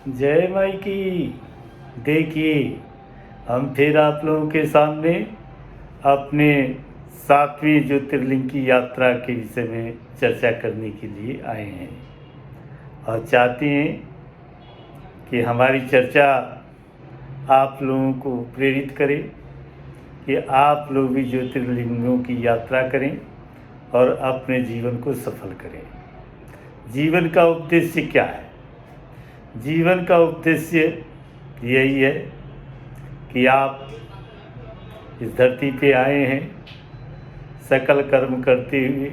जय माई की। देखिए, हम फिर आप लोगों के सामने अपने 7वीं ज्योतिर्लिंग की यात्रा के विषय में चर्चा करने के लिए आए हैं और चाहते हैं कि हमारी चर्चा आप लोगों को प्रेरित करे कि आप लोग भी ज्योतिर्लिंगों की यात्रा करें और अपने जीवन को सफल करें। जीवन का उद्देश्य क्या है? जीवन का उद्देश्य यही है कि आप इस धरती पे आए हैं सकल कर्म करते हुए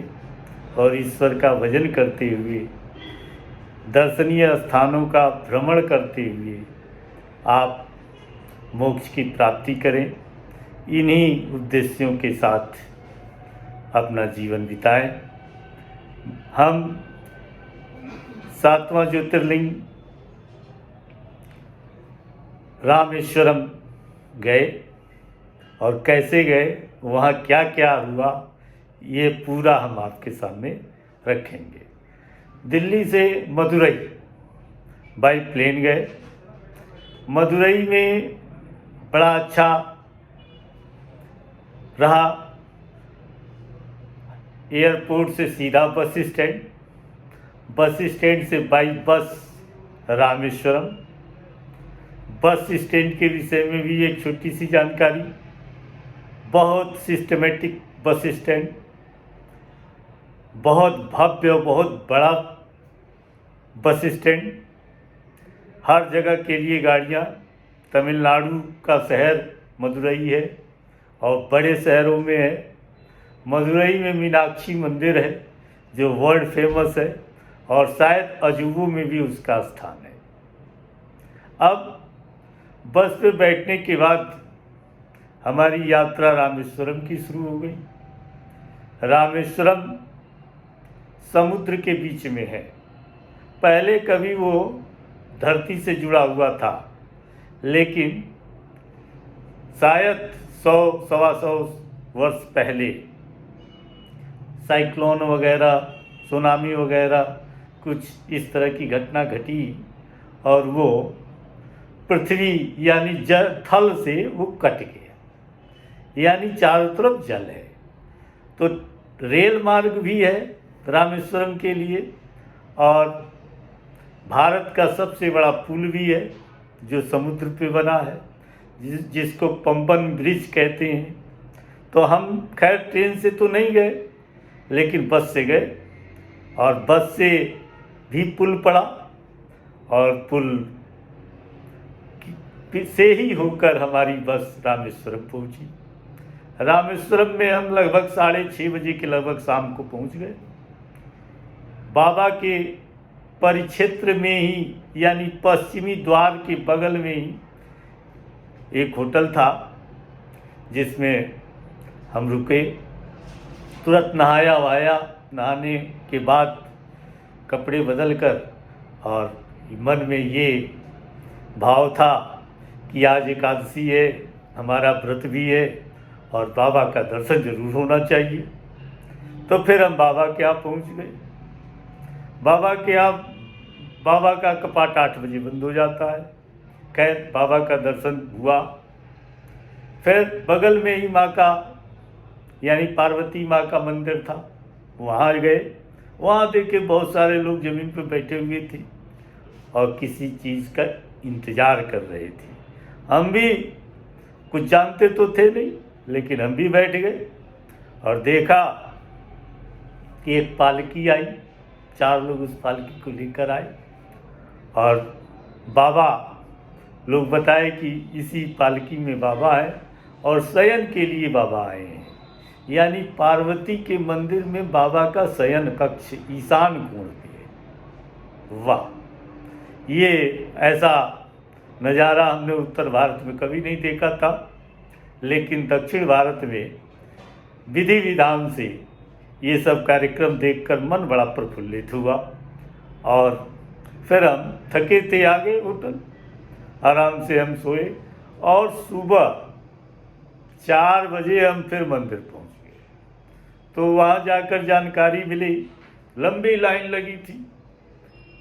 और ईश्वर का भजन करते हुए, दर्शनीय स्थानों का भ्रमण करते हुए आप मोक्ष की प्राप्ति करें। इन्हीं उद्देश्यों के साथ अपना जीवन बिताएं। हम 7वां ज्योतिर्लिंग रामेश्वरम गए और कैसे गए, वहाँ क्या क्या हुआ, ये पूरा हम आपके सामने रखेंगे। दिल्ली से मदुरई बाई प्लेन गए। मदुरई में बड़ा अच्छा रहा। एयरपोर्ट से सीधा बस स्टैंड, बस स्टैंड से by bus Rameswaram. Bus stand के विषय में भी एक छोटी सी जानकारी। बहुत सिस्टमेटिक बस स्टैंड, बहुत भव्य, बहुत बड़ा बस स्टैंड, हर जगह के लिए गाड़ियाँ। तमिलनाडु का शहर मदुरई है और बड़े शहरों में है। मदुरई में मीनाक्षी मंदिर है जो वर्ल्ड फेमस है और शायद अजूबों में भी उसका स्थान है। अब बस पे बैठने के बाद हमारी यात्रा रामेश्वरम की शुरू हो गई। रामेश्वरम समुद्र के बीच में है। पहले कभी वो धरती से जुड़ा हुआ था, लेकिन शायद 100-125 वर्ष पहले साइक्लोन वगैरह, सुनामी वगैरह कुछ इस तरह की घटना घटी और वो पृथ्वी यानी जल थल से वो कट गया, यानी चारों तरफ जल है। तो रेल मार्ग भी है रामेश्वरम के लिए और भारत का सबसे बड़ा पुल भी है जो समुद्र पे बना है, जिसको पंबन ब्रिज कहते हैं। तो हम खैर ट्रेन से तो नहीं गए, लेकिन बस से गए और बस से भी पुल पड़ा और पुल से ही होकर हमारी बस रामेश्वरम पहुंची। रामेश्वरम में हम लगभग 6:30 बजे के लगभग शाम को पहुंच गए। बाबा के परिक्षेत्र में ही, यानी पश्चिमी द्वार के बगल में ही एक होटल था जिसमें हम रुके। तुरंत नहाया वहाया, नहाने के बाद कपड़े बदल कर, और मन में ये भाव था कि आज एकादशी है, हमारा व्रत भी है और बाबा का दर्शन जरूर होना चाहिए। तो फिर हम बाबा के यहाँ पहुँच गए। बाबा का कपाट 8 बजे बंद हो जाता है। खैर बाबा का दर्शन हुआ। फिर बगल में ही माँ का, यानी पार्वती माँ का मंदिर था, वहाँ गए। वहाँ देखे बहुत सारे लोग ज़मीन पर बैठे हुए थे और किसी चीज़ का इंतज़ार कर रहे थे। हम भी कुछ जानते तो थे नहीं, लेकिन हम भी बैठ गए और देखा कि एक पालकी आई। 4 लोग उस पालकी को लेकर आए और बाबा लोग बताए कि इसी पालकी में बाबा है और शयन के लिए बाबा आए हैं, यानी पार्वती के मंदिर में बाबा का शयन कक्ष ईशान कोण पे है। वाह, ये ऐसा नज़ारा हमने उत्तर भारत में कभी नहीं देखा था, लेकिन दक्षिण भारत में विधि विधान से ये सब कार्यक्रम देखकर मन बड़ा प्रफुल्लित हुआ। और फिर हम थके थे, आ गए होटल, आराम से हम सोए और सुबह 4 बजे हम फिर मंदिर पहुंच गए। तो वहाँ जाकर जानकारी मिली, लंबी लाइन लगी थी।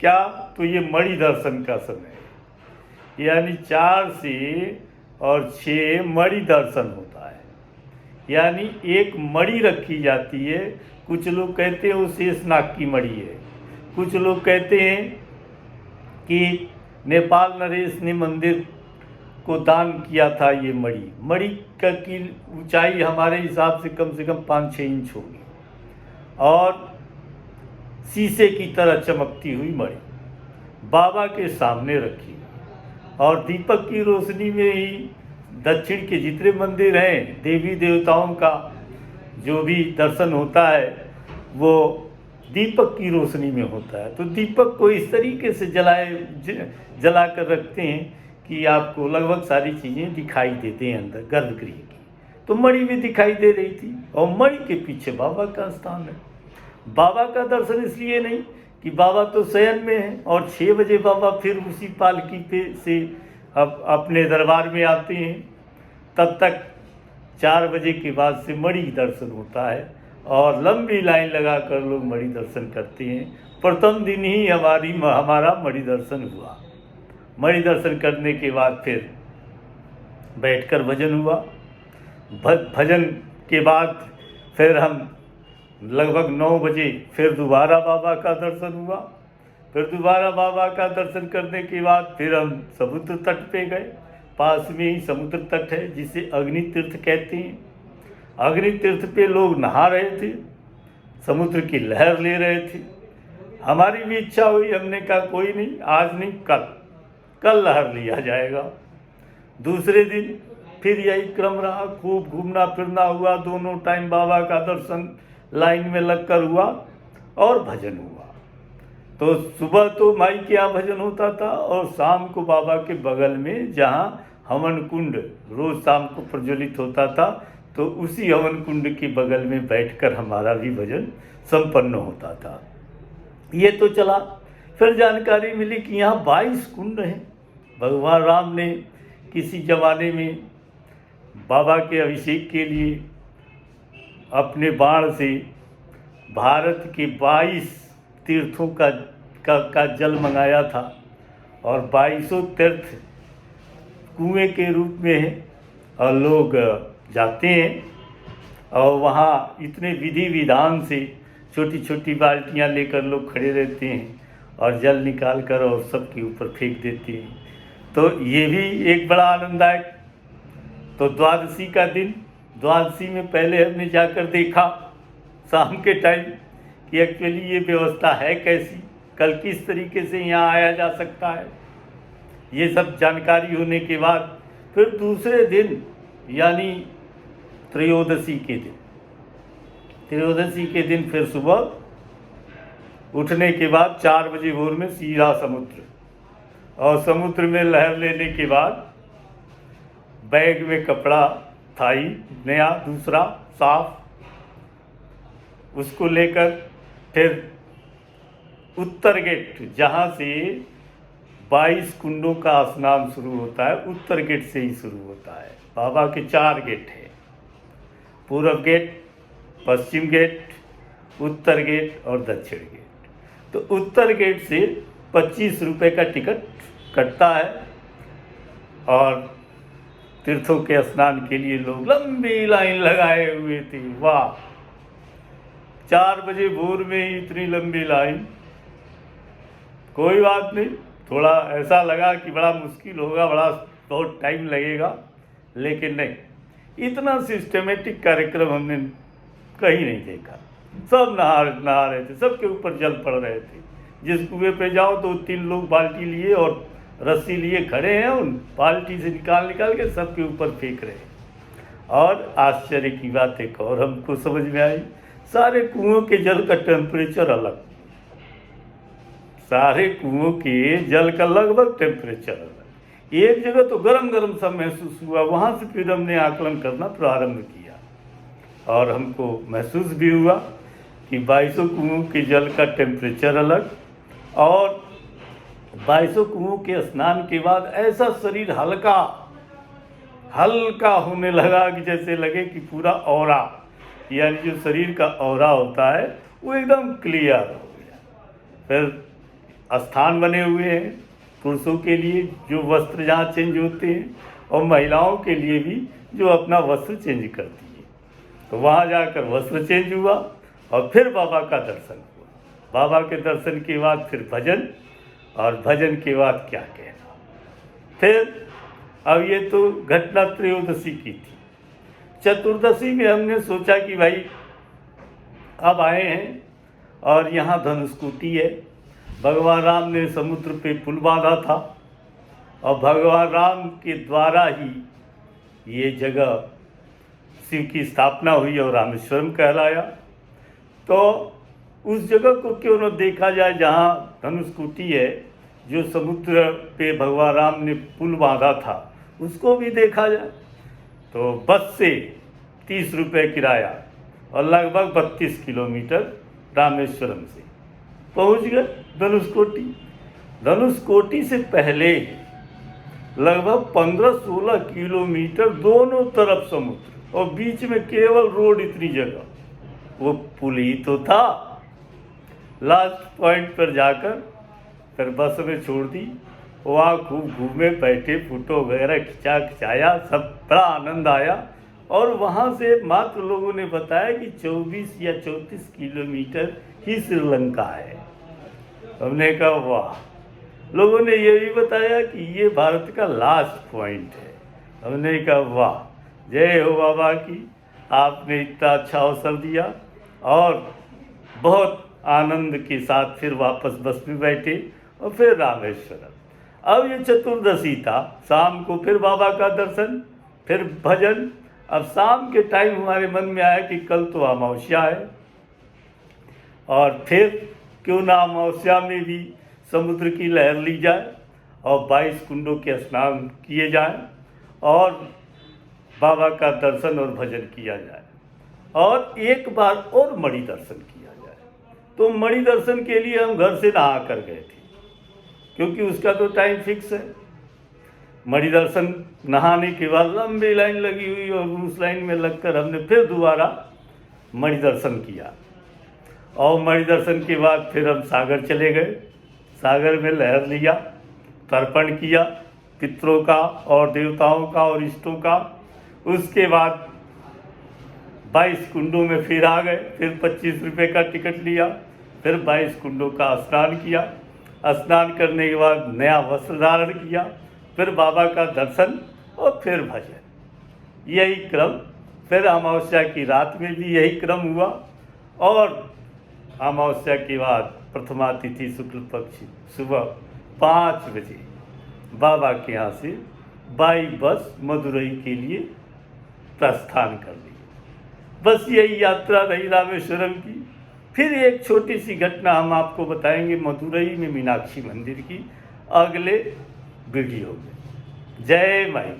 क्या? तो ये मणि दर्शन का समय है। यानी 4 से और 6 मणि दर्शन होता है। यानी एक मणि रखी जाती है। कुछ लोग कहते हैं वो शेषनाग की मणि है, कुछ लोग कहते हैं कि नेपाल नरेश ने मंदिर को दान किया था ये मणि। मणि की ऊंचाई हमारे हिसाब से कम 5-6 इंच होगी और शीशे की तरह चमकती हुई मणि बाबा के सामने रखी और दीपक की रोशनी में ही दक्षिण के जितने मंदिर हैं देवी देवताओं का जो भी दर्शन होता है वो दीपक की रोशनी में होता है। तो दीपक को इस तरीके से जला कर रखते हैं कि आपको लगभग सारी चीज़ें दिखाई देते हैं अंदर गर्भगृह की। तो मणि भी दिखाई दे रही थी और मणि के पीछे बाबा का स्थान है। बाबा का दर्शन इसलिए नहीं कि बाबा तो शयन में है और 6 बजे बाबा फिर उसी पालकी पे से अब अपने दरबार में आते हैं। तब तक 4 बजे के बाद से मणि दर्शन होता है और लंबी लाइन लगाकर लोग मणि दर्शन करते हैं। प्रथम दिन ही हमारा मणि दर्शन हुआ। मणि दर्शन करने के बाद फिर बैठकर भजन हुआ। भजन के बाद फिर हम लगभग 9 बजे फिर दोबारा बाबा का दर्शन हुआ। फिर दोबारा बाबा का दर्शन करने के बाद फिर हम समुद्र तट पे गए। पास में ही समुद्र तट है जिसे अग्नि तीर्थ कहते हैं। अग्नि तीर्थ पे लोग नहा रहे थे, समुद्र की लहर ले रहे थे। हमारी भी इच्छा हुई, हमने कहा कोई नहीं, आज नहीं कल लहर लिया जाएगा। दूसरे दिन फिर यही क्रम रहा, खूब घूमना फिरना हुआ। दोनों टाइम बाबा का दर्शन लाइन में लगकर हुआ और भजन हुआ। तो सुबह तो माई के यहाँ भजन होता था और शाम को बाबा के बगल में जहाँ हवन कुंड रोज शाम को प्रज्वलित होता था तो उसी हवन कुंड के बगल में बैठकर हमारा भी भजन संपन्न होता था। ये तो चला। फिर जानकारी मिली कि यहाँ 22 कुंड हैं। भगवान राम ने किसी जमाने में बाबा के अभिषेक के लिए अपने बाण से भारत के 22 तीर्थों का जल मंगाया था और 22 तीर्थ कुएं के रूप में है और लोग जाते हैं और वहाँ इतने विधि विधान से छोटी छोटी बाल्टियाँ लेकर लोग खड़े रहते हैं और जल निकाल कर और सबके ऊपर फेंक देते हैं। तो ये भी एक बड़ा आनंददायक। तो द्वादशी का दिन, द्वादशी में पहले हमने जाकर देखा शाम के टाइम कि एक्चुअली ये व्यवस्था है कैसी, कल किस तरीके से यहाँ आया जा सकता है। ये सब जानकारी होने के बाद फिर दूसरे दिन यानी त्रयोदशी के दिन फिर सुबह उठने के बाद 4 बजे भोर में सीधा समुद्र और समुद्र में लहर लेने के बाद बैग में कपड़ा थाई नया दूसरा साफ, उसको लेकर फिर उत्तर गेट जहाँ से 22 कुंडों का स्नान शुरू होता है, उत्तर गेट से ही शुरू होता है। बाबा के 4 गेट हैं, पूर्व गेट, पश्चिम गेट, उत्तर गेट और दक्षिण गेट। तो उत्तर गेट से 25 रुपये का टिकट कटता है और तीर्थों के स्नान के लिए लोग लंबी लाइन लगाए हुए थे। वाह, 4 बजे भोर में ही इतनी लंबी लाइन। कोई बात नहीं, थोड़ा ऐसा लगा कि बड़ा मुश्किल होगा, बहुत टाइम लगेगा, लेकिन नहीं, इतना सिस्टमेटिक कार्यक्रम हमने कहीं नहीं देखा। सब नहा रहे थे, सबके ऊपर जल पड़ रहे थे। जिस कुएं पे जाओ तो 3 लोग बाल्टी लिए और रस्सी लिए खड़े हैं, उन बाल्टी से निकाल के सबके ऊपर फेंक रहे हैं। और आश्चर्य की बात एक और हमको समझ में आई, सारे कुओं के जल का टेम्परेचर अलग, सारे कुओं के जल का लगभग टेम्परेचर अलग। एक जगह तो गरम सा महसूस हुआ, वहाँ से फिर हमने आकलन करना प्रारंभ किया और हमको महसूस भी हुआ कि 22 कुओं के जल का टेम्परेचर अलग और 22 कुओं के स्नान के बाद ऐसा शरीर हल्का होने लगा कि जैसे लगे कि पूरा ऑरा, यानी जो शरीर का ऑरा होता है वो एकदम क्लियर हो गया। फिर स्थान बने हुए हैं पुरुषों के लिए जो वस्त्र जहाँ चेंज होते हैं और महिलाओं के लिए भी जो अपना वस्त्र चेंज करती है। तो वहाँ जाकर वस्त्र चेंज हुआ और फिर बाबा का दर्शन हुआ। बाबा के दर्शन के बाद फिर भजन, और भजन के बाद क्या कहना। फिर अब ये तो घटना त्रयोदशी की थी। चतुर्दशी में हमने सोचा कि भाई अब आए हैं और यहाँ धनुषकोटी है। भगवान राम ने समुद्र पे पुल बांधा था और भगवान राम के द्वारा ही ये जगह शिव की स्थापना हुई और रामेश्वरम कहलाया। तो उस जगह को क्यों न देखा जाए जहाँ धनुषकोटी है, जो समुद्र पे भगवान राम ने पुल बांधा था, उसको भी देखा जाए। तो बस से 30 रुपये किराया और लगभग 32 किलोमीटर रामेश्वरम से पहुंच गए धनुषकोटी। धनुषकोटी से पहले लगभग 15-16 किलोमीटर दोनों तरफ समुद्र और बीच में केवल रोड, इतनी जगह। वो पुल ही तो था। लास्ट पॉइंट पर जाकर फिर बस में छोड़ दी। वहाँ खूब घूमे, बैठे, फोटो वगैरह खिंचाया, सब बड़ा आनंद आया। और वहाँ से मात्र लोगों ने बताया कि 24 या 34 किलोमीटर ही श्रीलंका है। हमने कहा वाह। लोगों ने ये भी बताया कि ये भारत का लास्ट पॉइंट है। हमने कहा वाह, जय हो बाबा की, आपने इतना अच्छा अवसर दिया। और बहुत आनंद के साथ फिर वापस बस में बैठे और फिर रामेश्वरम। अब ये चतुर्दशी था, शाम को फिर बाबा का दर्शन, फिर भजन। अब शाम के टाइम हमारे मन में आया कि कल तो अमावस्या है और फिर क्यों ना अमावस्या में भी समुद्र की लहर ली जाए और 22 कुंडों के स्नान किए जाएं और बाबा का दर्शन और भजन किया जाए और एक बार और मणि दर्शन किया जाए। तो मणि दर्शन के लिए हम घर से नहा कर गए थे, क्योंकि उसका तो टाइम फिक्स है। मणि दर्शन नहाने के बाद लंबी लाइन लगी हुई और उस लाइन में लगकर हमने फिर दोबारा मणि दर्शन किया। और मणि दर्शन के बाद फिर हम सागर चले गए। सागर में लहर लिया, तर्पण किया पितरों का और देवताओं का और इष्टों का। उसके बाद 22 कुंडों में फिर आ गए। फिर 25 रुपये का टिकट लिया, फिर 22 कुंडों का स्नान किया। स्नान करने के बाद नया वस्त्र धारण किया, फिर बाबा का दर्शन और फिर भजन। यही क्रम फिर अमावस्या की रात में भी यही क्रम हुआ। और अमावस्या के बाद प्रथमा तिथि शुक्ल पक्ष सुबह 5 बजे बाबा के यहाँ से बाई बस मदुरई के लिए प्रस्थान कर ली। बस यही यात्रा रही रामेश्वरम की। फिर एक छोटी सी घटना हम आपको बताएंगे मदुरई में मीनाक्षी मंदिर की अगले वीडियो में। जय माई।